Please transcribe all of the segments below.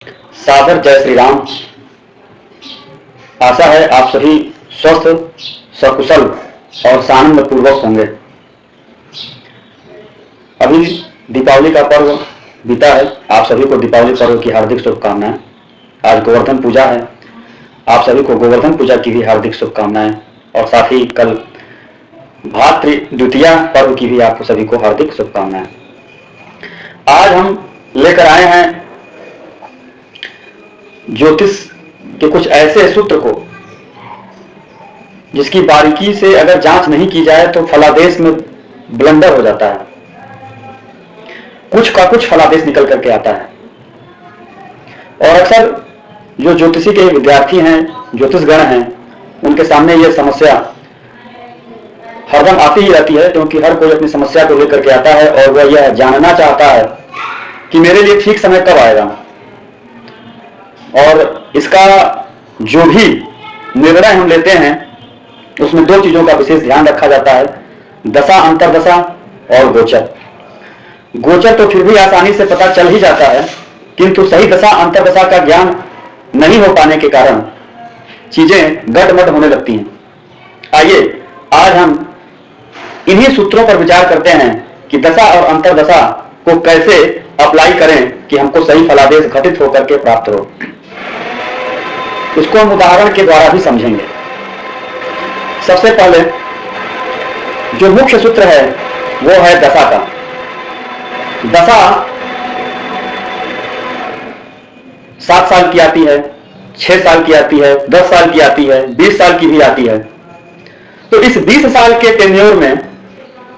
सादर जय श्री राम। आशा है आप सभी स्वस्थ, सकुशल और सानंद पूर्वक होंगे। अभी दीपावली का पर्व बीता है। आप सभी को दीपावली पर्व की हार्दिक शुभकामनाएं। आज गोवर्धन पूजा है। आप सभी को गोवर्धन पूजा की भी हार्दिक शुभकामनाएं और साथ ही कल भातृ द्वितीया पर्व की भी आपको सभी को हार्दिक शुभकामनाएं। आज हम लेकर आए हैं ज्योतिष के कुछ ऐसे सूत्र को जिसकी बारीकी से अगर जांच नहीं की जाए तो फलादेश में ब्लंडर हो जाता है। कुछ का कुछ फलादेश निकल करके आता है। और अक्सर जो ज्योतिषी के विद्यार्थी हैं, ज्योतिषगण हैं, उनके सामने यह समस्या हरदम आती ही रहती है, क्योंकि हर कोई अपनी समस्या को लेकर के आता है और वह यह जानना चाहता है कि मेरे लिए ठीक समय कब आएगा। और इसका जो भी निर्णय हम लेते हैं उसमें दो चीजों का विशेष ध्यान रखा जाता है, दशा, अंतरदशा और गोचर। गोचर तो फिर भी आसानी से पता चल ही जाता है, किंतु सही दशा अंतरदशा का ज्ञान नहीं हो पाने के कारण चीजें गड़बड़ होने लगती हैं। आइए आज हम इन्हीं सूत्रों पर विचार करते हैं कि दशा और अंतरदशा को कैसे अप्लाई करें कि हमको सही फलादेश घटित होकर के प्राप्त हो। इसको हम उदाहरण के द्वारा भी समझेंगे। सबसे पहले जो मुख्य सूत्र है वो है दशा का। दशा 7 साल की आती है, 6 साल की आती है, 10 साल की आती है, 20 साल की भी आती है। तो इस 20 साल के टेन्योर में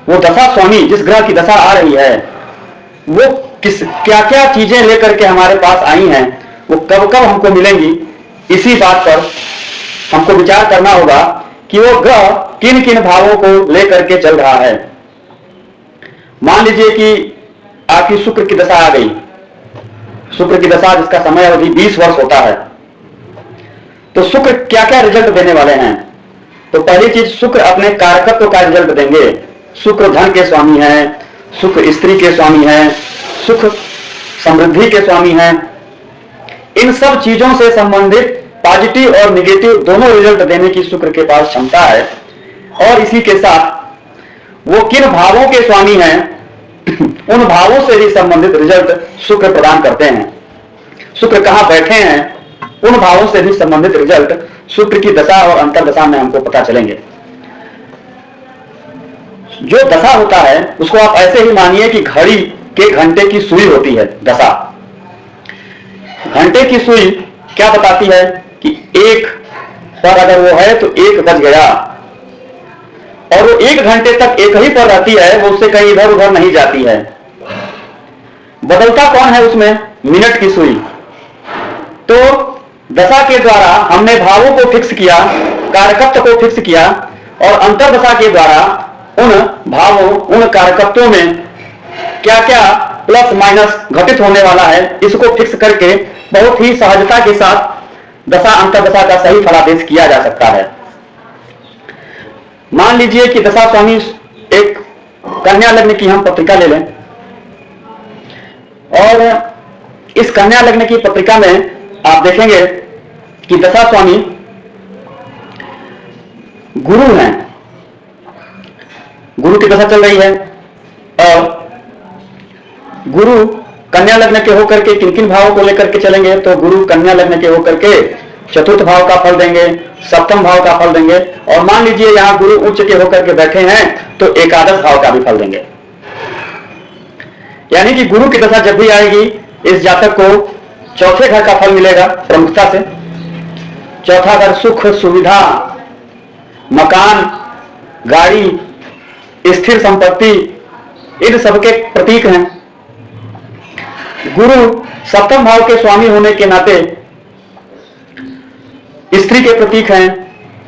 वो दशा स्वामी जिस ग्रह की दशा आ रही है वो क्या क्या चीजें लेकर के हमारे पास आई हैं, वो कब कब हमको मिलेंगी, इसी बात पर हमको विचार करना होगा कि वो ग्रह किन किन भावों को लेकर के चल रहा है। मान लीजिए कि आपकी शुक्र की दशा आ गई। शुक्र की दशा जिसका समय अवधि 20 वर्ष होता है, तो शुक्र क्या क्या रिजल्ट देने वाले हैं। तो पहली चीज, शुक्र अपने कारकत्व का रिजल्ट देंगे। शुक्र धन के स्वामी हैं, शुक्र स्त्री के स्वामी हैं, सुख समृद्धि के स्वामी हैं। इन सब चीजों से संबंधित पॉजिटिव और निगेटिव दोनों रिजल्ट देने की शुक्र के पास क्षमता है। और इसी के साथ वो किन भावों के स्वामी हैं उन भावों से भी संबंधित रिजल्ट शुक्र प्रदान करते हैं। शुक्र कहां बैठे हैं उन भावों से भी संबंधित रिजल्ट शुक्र की दशा और अंतरदशा में हमको पता चलेंगे। जो दशा होता है उसको आप ऐसे ही मानिए कि घड़ी के घंटे की सुई होती है। दशा घंटे की सुई क्या बताती है कि 1 पर अगर वो है तो 1 बज गया, और वो 1 घंटे तक एक ही पर रहती है, वो उससे कहीं इधर उधर नहीं जाती है। बदलता कौन है उसमें? मिनट की सुई। तो दशा के द्वारा हमने भावों को फिक्स किया, कारकत्व को फिक्स किया, और अंतरदशा के द्वारा उन भावों, उन कारकत्वों में क्या क्या प्लस माइनस घटित होने वाला है, इसको फिक्स करके बहुत ही सहजता के साथ दशा अंतरदशा का सही फलादेश किया जा सकता है। मान लीजिए कि दशा स्वामी एक कन्या लग्न की हम पत्रिका ले लें, और इस कन्या लग्न की पत्रिका में आप देखेंगे कि दशा स्वामी गुरु हैं। गुरु की दशा चल रही है, और गुरु कन्या लग्न के होकर के किन किन भावों को लेकर के चलेंगे। तो गुरु कन्या लग्न के होकर के चतुर्थ भाव का फल देंगे, सप्तम भाव का फल देंगे, और मान लीजिए यहां गुरु उच्च के होकर के बैठे हैं तो एकादश भाव का भी फल देंगे। यानी कि गुरु की दशा जब भी आएगी इस जातक को चौथे घर का फल मिलेगा प्रमुखता से। चौथा घर सुख, सुविधा, मकान, गाड़ी, स्थिर संपत्ति, इन सबके प्रतीक हैं। गुरु सप्तम भाव के स्वामी होने के नाते स्त्री के प्रतीक हैं,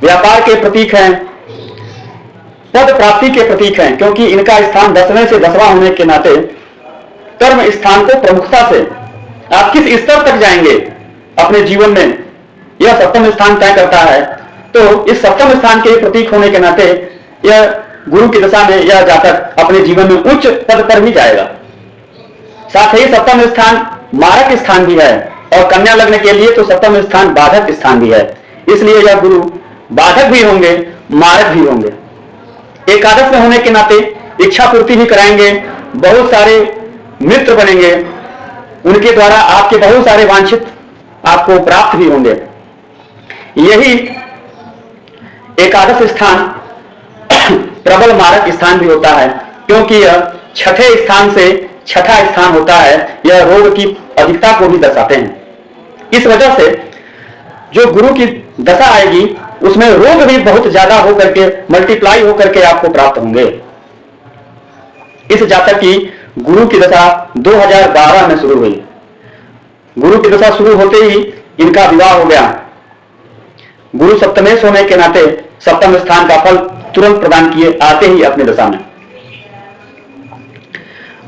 व्यापार के प्रतीक हैं, पद प्राप्ति के प्रतीक हैं, क्योंकि इनका स्थान 10वें से 10वां होने के नाते कर्म स्थान को प्रमुखता से आप किस स्तर तक जाएंगे अपने जीवन में, यह सप्तम स्थान तय करता है। तो इस सप्तम स्थान के प्रतीक होने के नाते यह गुरु की दशा में यह जातक अपने जीवन में उच्च पद पर भी जाएगा। साथ ही सप्तम स्थान मारक स्थान भी है, और कन्या लग्न के लिए तो सप्तम स्थान बाधक स्थान भी है, इसलिए यह गुरु बाधक भी होंगे, मारक भी होंगे। एकादश में होने के नाते इच्छा पूर्ति भी कराएंगे, बहुत सारे मित्र बनेंगे, उनके द्वारा आपके बहुत सारे वांछित आपको प्राप्त भी होंगे। यही एकादश स्थान प्रबल मारक स्थान भी होता है, क्योंकि यह छठे स्थान से छठा स्थान होता है। यह रोग की अधिकता को भी दर्शाते हैं। इस वजह से जो गुरु की दशा आएगी उसमें रोग भी बहुत ज्यादा होकर के मल्टीप्लाई होकर के आपको प्राप्त होंगे। इस जातक की गुरु की दशा 2012 में शुरू हुई। गुरु की दशा शुरू होते ही इनका विवाह हो गया। गुरु सप्तमेश होने के नाते सप्तम स्थान का फल तुरंत प्रदान किए आते ही अपनी दशा में।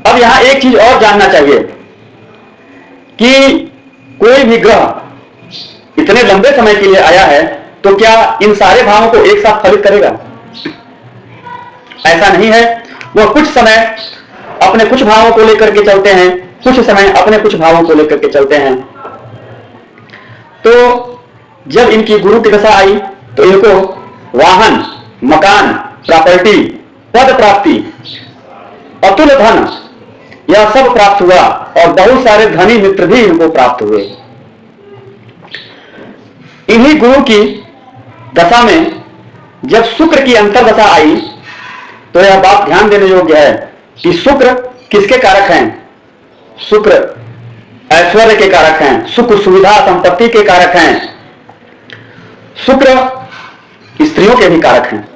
अब यहां एक चीज और जानना चाहिए कि कोई भी ग्रह इतने लंबे समय के लिए आया है तो क्या इन सारे भावों को एक साथ फलित करेगा? ऐसा नहीं है। वह कुछ समय अपने कुछ भावों को लेकर के चलते हैं, कुछ समय अपने कुछ भावों को लेकर के चलते हैं। तो जब इनकी गुरु की दशा आई तो इनको वाहन, मकान, प्रॉपर्टी, पद प्राप्ति, अतुल धन, यह सब प्राप्त हुआ और बहुत सारे धनी मित्र भी इनको प्राप्त हुए। इन्हीं गुरु की दशा में जब शुक्र की अंतर्दशा आई तो यह बात ध्यान देने योग्य है कि शुक्र किसके कारक हैं? शुक्र ऐश्वर्य के कारक हैं, सुख सुविधा संपत्ति के कारक हैं, शुक्र स्त्रियों के भी कारक हैं।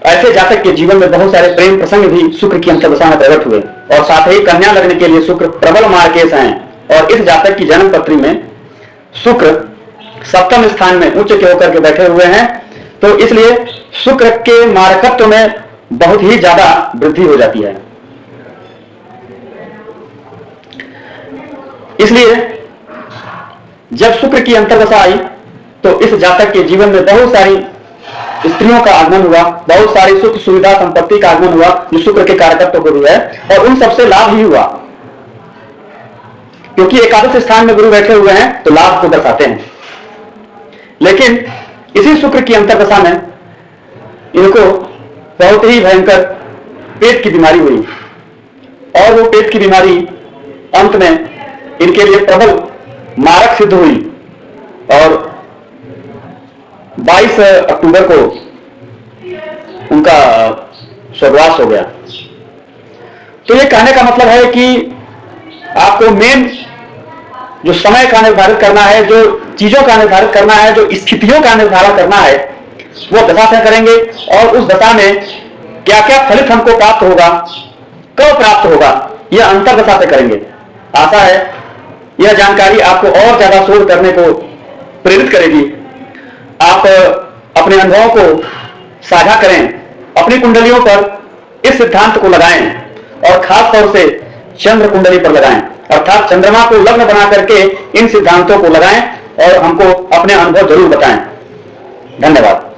ऐसे जातक के जीवन में बहुत सारे प्रेम प्रसंग भी शुक्र की अंतर्दशा में प्रकट हुए और साथ ही कन्या लग्न के लिए शुक्र प्रबल मार्केश हैं और इस जातक की जन्म पत्री में शुक्र सप्तम स्थान में उच्च के होकर के बैठे हुए हैं। तो इसलिए शुक्र के मारकत्व में बहुत ही ज्यादा वृद्धि हो जाती है। इसलिए जब शुक्र की अंतर्दशा आई तो इस जातक के जीवन में बहुत सारी स्त्रियों का आगमन हुआ, बहुत सारी सुख सुविधा संपत्ति का आगमन हुआ जो शुक्र के कारकत्व को भी है और उन सबसे लाभ ही हुआ, क्योंकि एकादश स्थान में गुरु बैठे हुए हैं तो लाभ को दर्शाते हैं। लेकिन इसी शुक्र की अंतर्दशा में इनको बहुत ही भयंकर पेट की बीमारी हुई और वो पेट की बीमारी अंत में इनके लिए प्रबल मारक सिद्ध हुई और 22 अक्टूबर को उनका स्वर्गवास हो गया। तो ये कहने का मतलब है कि आपको मेन जो समय का निर्धारित करना है, जो चीजों का निर्धारित करना है, जो स्थितियों का निर्धारण करना है, वो दशा से करेंगे और उस दशा में क्या क्या फलित हमको प्राप्त होगा, कब प्राप्त होगा, यह अंतर दशा से करेंगे। आशा है यह जानकारी आपको और ज्यादा शोध करने को प्रेरित करेगी। आप अपने अनुभवों को साझा करें, अपनी कुंडलियों पर इस सिद्धांत को लगाएं और खास तौर से चंद्र कुंडली पर लगाएं, अर्थात चंद्रमा को लग्न बना करके इन सिद्धांतों को लगाएं और हमको अपने अनुभव जरूर बताएं। धन्यवाद।